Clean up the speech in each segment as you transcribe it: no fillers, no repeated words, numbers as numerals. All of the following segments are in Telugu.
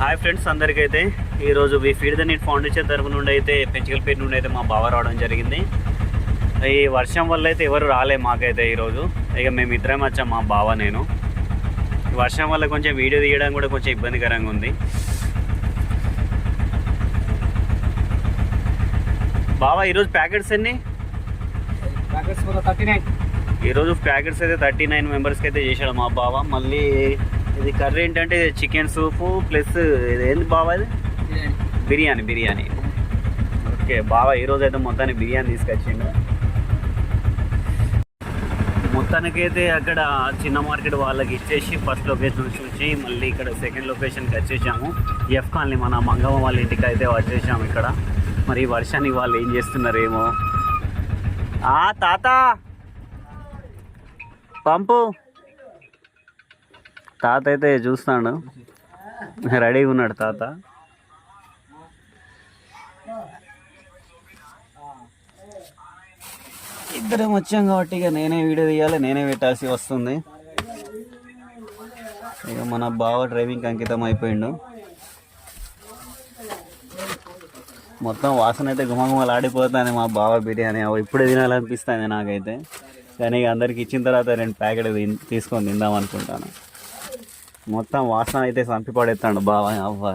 హాయ్ ఫ్రెండ్స్, అందరికైతే ఈరోజు we feed the NEET foundation తరఫు నుండి అయితే పెంచికల్పేట నుండి అయితే మా బావ రావడం జరిగింది. ఈ వర్షం వల్ల అయితే ఎవరు రాలే మాకైతే ఈరోజు. ఇక మేము ఇద్దరం వచ్చాం, మా బావ నేను. ఈ వర్షం వల్ల కొంచెం వీడియో తీయడం కూడా కొంచెం ఇబ్బందికరంగా ఉంది. బావ ఈరోజు ప్యాకెట్స్ ఎన్ని? ఈరోజు ప్యాకెట్స్ అయితే 39 మెంబర్స్కి అయితే చేశాడు మా బావ. మళ్ళీ ఇది కర్రీ ఏంటంటే చికెన్ సూపు ప్లస్ ఇది ఏంది బావ, ఇది బిర్యానీ. ఓకే, బావ ఈరోజు అయితే మొత్తానికి బిర్యానీ తీసుకొచ్చిండు. మొత్తానికైతే అక్కడ చిన్న మార్కెట్ వాళ్ళకి ఇచ్చేసి ఫస్ట్ లొకేషన్ చూసి మళ్ళీ ఇక్కడ సెకండ్ లొకేషన్కి వచ్చేసాము. ఎఫ్ కాలనీ మన మంగమ్మ వాళ్ళ ఇంటికి అయితే వచ్చేసాము. ఇక్కడ మరి వర్షానికి వాళ్ళు ఏం చేస్తున్నారేమో. తాత పంపు, తాత అయితే చూస్తాడు, రెడీగా ఉన్నాడు తాత. ఇద్దరం వచ్చాం కాబట్టి ఇక నేనే వీడియో తీయాలి, నేనే పెట్టాల్సి వస్తుంది. ఇక మన బావ డ్రైవింగ్కి అంకితం అయిపోయిండు. మొత్తం వాసన అయితే గుమగుమలు ఆడిపోతాను మా బావ బిర్యానీ. ఇప్పుడే తినాలనిపిస్తుంది నాకైతే, కానీ అందరికి ఇచ్చిన తర్వాత 2 ప్యాకెట్ తీసుకొని తిందాం అనుకుంటాను. మొత్తం వాసన అయితే చంపి పడేస్తాడు బావ. అవ్వ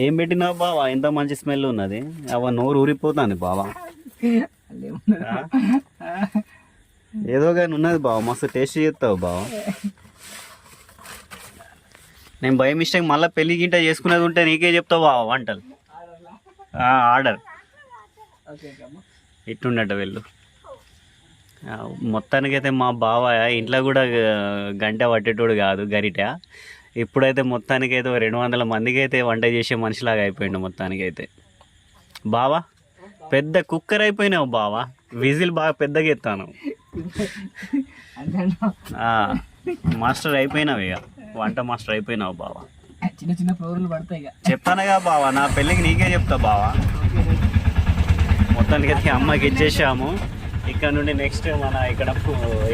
ఏం పెట్టినావు బావ, ఎంత మంచి స్మెల్ ఉన్నది. అవ్వ నోరు ఊరిపోతుంది బావ. ఏదో కానీ ఉన్నది బావ, మస్తు టేస్ట్ చేస్తావు బావ. నేను బై మిస్టేక్ మళ్ళీ పెళ్లి గింట చేసుకునేది ఉంటే నీకే చెప్తావు బావ వంటలు. ఆర్డర్ ఇట్టుండట వెళ్ళు. మొత్తానికైతే మా బావ ఇంట్లో కూడా గంట పట్టేటోడు కాదు, గరిట. ఇప్పుడైతే మొత్తానికైతే 200 మందికి అయితే వంట చేసే మనిషిలాగా అయిపోయిండు. మొత్తానికైతే బావా పెద్ద కుక్కర్ అయిపోయినావు బావా, విజిల్ బాగా పెద్దగా ఎత్తాను. మాస్టర్ అయిపోయినావు, ఇక వంట మాస్టర్ అయిపోయినావు బావా. చిన్న ఫ్లోర్లు పడతాయి. చెప్తానుగా బావా, నా పెళ్ళికి నీకే చెప్తా బావా. మొత్తానికైతే అమ్మకి ఇచ్చేసాము. ఇక్కడ నుండి నెక్స్ట్ మన ఇక్కడ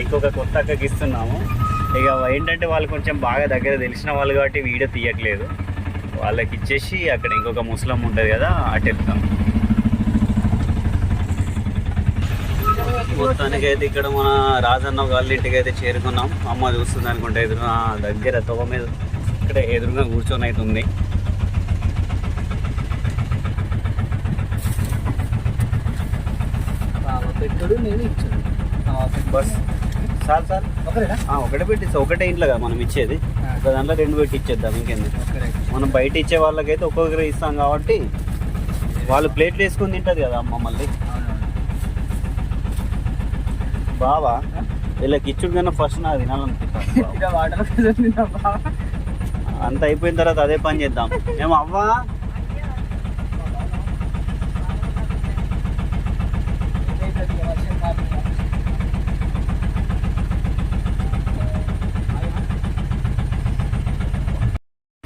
ఇంకొక కొత్త అక్కకి ఇస్తున్నాము. ఇక ఏంటంటే వాళ్ళు కొంచెం బాగా దగ్గర తెలిసిన వాళ్ళు కాబట్టి వీడియో తీయట్లేదు. వాళ్ళకి ఇచ్చేసి అక్కడ ఇంకొక ముస్లిం ఉంటుంది కదా, అటు వెళ్తాం. మొత్తానికైతే ఇక్కడ మన రాజన్న వాళ్ళ ఇంటికి అయితే చేరుకున్నాం. అమ్మ చూస్తుంది అనుకుంటే ఎదురుగా దగ్గర తొగ మీద ఇక్కడ ఎదురుగా కూర్చొని అయితే ఉంది. పెట్టాడు, నేను ఇచ్చాను. బస్ సార్ ఒకటే పెట్టిస్తా. ఒకటే ఇంట్లో కదా మనం ఇచ్చేది, ఒక దాంట్లో 2 పెట్టి ఇచ్చేద్దాం. ఇంకెందుకు, మనం బయట ఇచ్చే వాళ్ళకైతే ఒక్కొక్కరు ఇస్తాం కాబట్టి వాళ్ళు ప్లేట్లు వేసుకొని తింటుంది కదా అమ్మ. మళ్ళీ బావా వీళ్ళకి ఇచ్చుడు కన్నా ఫస్ట్ నాకు తినాలనిపిస్తుంది. అంత అయిపోయిన తర్వాత అదే పని చేద్దాం. మేము అవ్వా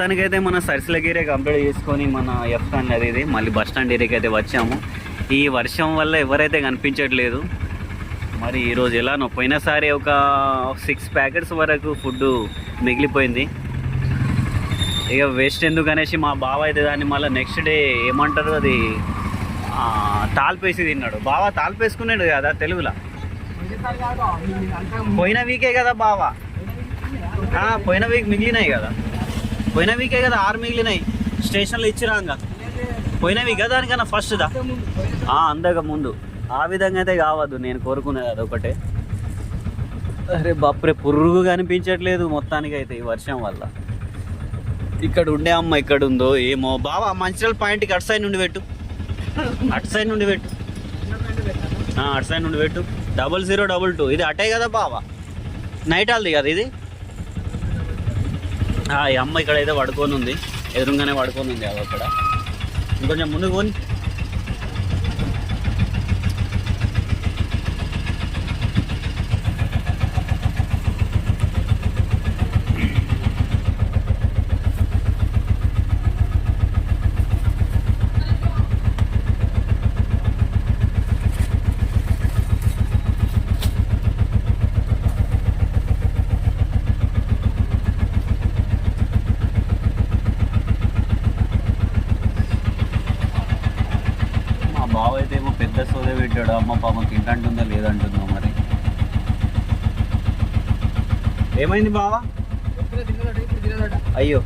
మొత్తానికైతే మన సర్సిలకి ఏరియా కంప్లీట్ చేసుకొని మన ఎఫ్ కాలనీ అది మళ్ళీ బస్ స్టాండ్ ఏరియాకి అయితే వచ్చాము. ఈ వర్షం వల్ల ఎవరైతే కనిపించట్లేదు. మరి ఈరోజు ఎలానో పోయినసారి ఒక 6 ప్యాకెట్స్ వరకు ఫుడ్ మిగిలిపోయింది. ఇక వేస్ట్ ఎందుకు అనేసి మా బావ అయితే దాన్ని మళ్ళీ నెక్స్ట్ డే ఏమంటారు అది తాల్పేసి తిన్నాడు. బావ తాల్పేసుకున్నాడు కదా తెలుగులో. పోయిన వీకే కదా బావ, పోయిన వీక్ మిగిలినాయి కదా, పోయిన వీకే కదా 6 మిగిలినాయి స్టేషన్లో ఇచ్చిరాంగా. పోయిన వీక్ కదా దానికన్నా ఫస్ట్ దా అందక ముందు. ఆ విధంగా అయితే కావద్దు, నేను కోరుకునేది అదొకటే. అరే బాప్రే, పురుగు కనిపించట్లేదు మొత్తానికైతే ఈ వర్షం వల్ల. ఇక్కడ ఉండే అమ్మ ఇక్కడ ఉందో ఏమో. బావా మంచిర్యాల పాయింట్కి అటు సైడ్ నుండి పెట్టు, అటు సైడ్ నుండి పెట్టు, అటు సైడ్ నుండి పెట్టు. 0022 ఇది అటే కదా బావా, నైట్ హాల్ది కదా ఇది. ఈ అమ్మ ఇక్కడ అయితే పడుకొని ఉంది, ఎదురుగానే పడుకొని ఉంది అక్కడ. ఇంకొంచెం ముందుకు పోని. బావ అయితే ఏమో పెద్ద సోదే పెట్టాడు. అమ్మ పాపం తింటంటుందో లేదంటుందో మరి. ఏమైంది బావా? అయ్యో,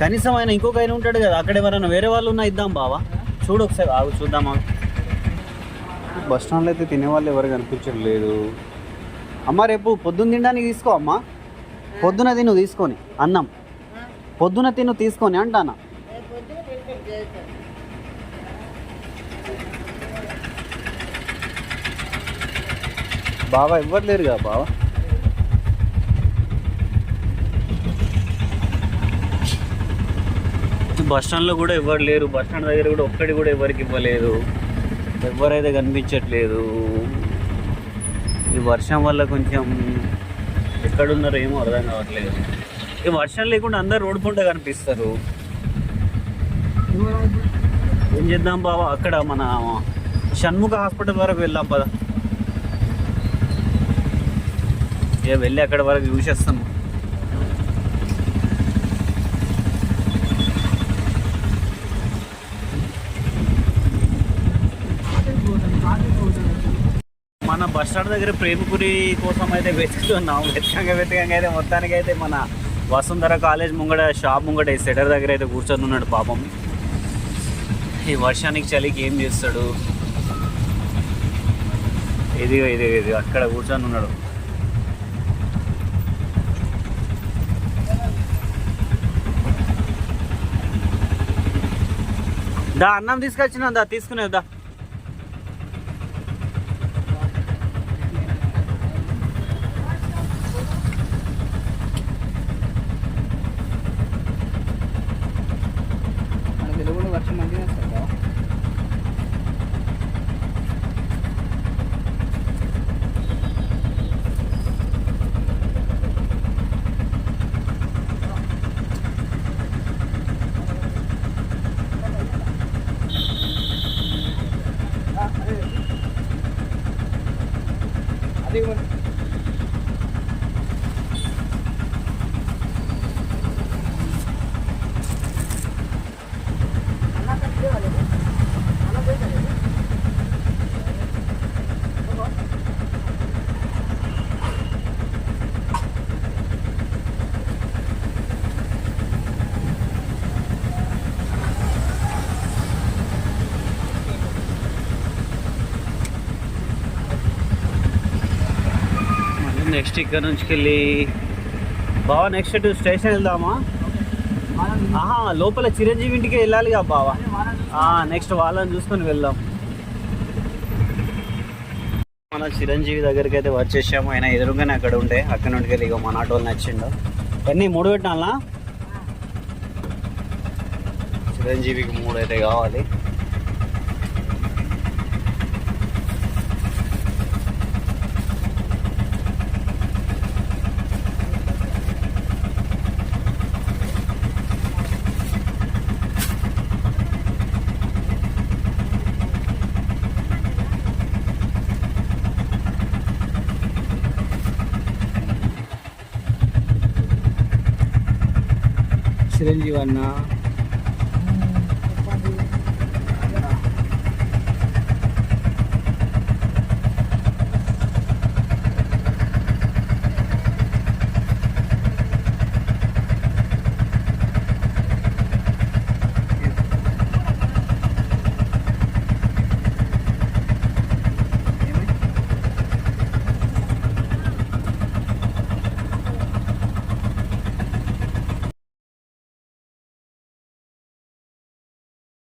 కనీసం ఆయన ఇంకొక ఆయన ఉంటాడు కదా, అక్కడ ఎవరైనా వేరే వాళ్ళు ఉన్నా ఇద్దాం బావా. చూడు ఒకసారి, ఆగు చూద్దామా. బస్ స్టాండ్లో అయితే తినేవాళ్ళు ఎవరు కనిపించట్లేదు. అమ్మ రేపు పొద్దున్న తినడానికి తీసుకో అమ్మా. పొద్దున తిను తీసుకొని అన్నం, పొద్దున తిను తీసుకొని అంటానా. బావా ఎవ్వరు లేరు కదా బావా. బస్ స్టాండ్లో కూడా ఎవరు లేరు. బస్ స్టాండ్ దగ్గర కూడా ఒక్కడి కూడా ఎవరికి ఇవ్వలేదు. ఎవరైతే కనిపించట్లేదు. ఈ వర్షం వల్ల కొంచెం ఎక్కడున్నారో ఏమో అర్థం కావట్లేదు. ఈ వర్షం లేకుండా అందరు రోడ్డు పంట కనిపిస్తారు. ఏం చేద్దాం బావా, అక్కడ మన షణ్ముఖ హాస్పిటల్ వరకు వెళ్దాం పద. వెళ్ళి అక్కడ వరకు చూసేస్తాము. మన బస్ స్టాండ్ దగ్గర ప్రేమపురి కోసం అయితే వెతుకుతున్నాం. వెతకంగా అయితే మొత్తానికైతే మన వసుంధర కాలేజ్ ముంగడ షాప్ ముంగట ఈ సెటర్ దగ్గర అయితే కూర్చొని ఉన్నాడు పాపం. ఈ వర్షానికి చలికి ఏం చేస్తాడు. ఇది అక్కడ కూర్చొని ఉన్నాడు. దా అన్నం తీసుకొచ్చినా, దా తీసుకునేదా. వర్షం మంచిగా వస్తుందా? అదే నెక్స్ట్ ఇక్కడ నుంచి వెళ్ళి బావా నెక్స్ట్ స్టేషన్ వెళ్దామా? లోపల చిరంజీవి ఇంటికి వెళ్ళాలిగా బావా. నెక్స్ట్ వాళ్ళని చూసుకొని వెళ్దాం. మన చిరంజీవి దగ్గరికి అయితే వచ్చేసాము. ఆయన ఎదురుగానే అక్కడ ఉంటే అక్కడ నుండి వెళ్ళి ఇక మన ఆటోలు నచ్చిండు. ఎన్ని 3 పెట్టాలా? చిరంజీవికి 3 అయితే కావాలి. చిరంజీవి అన్న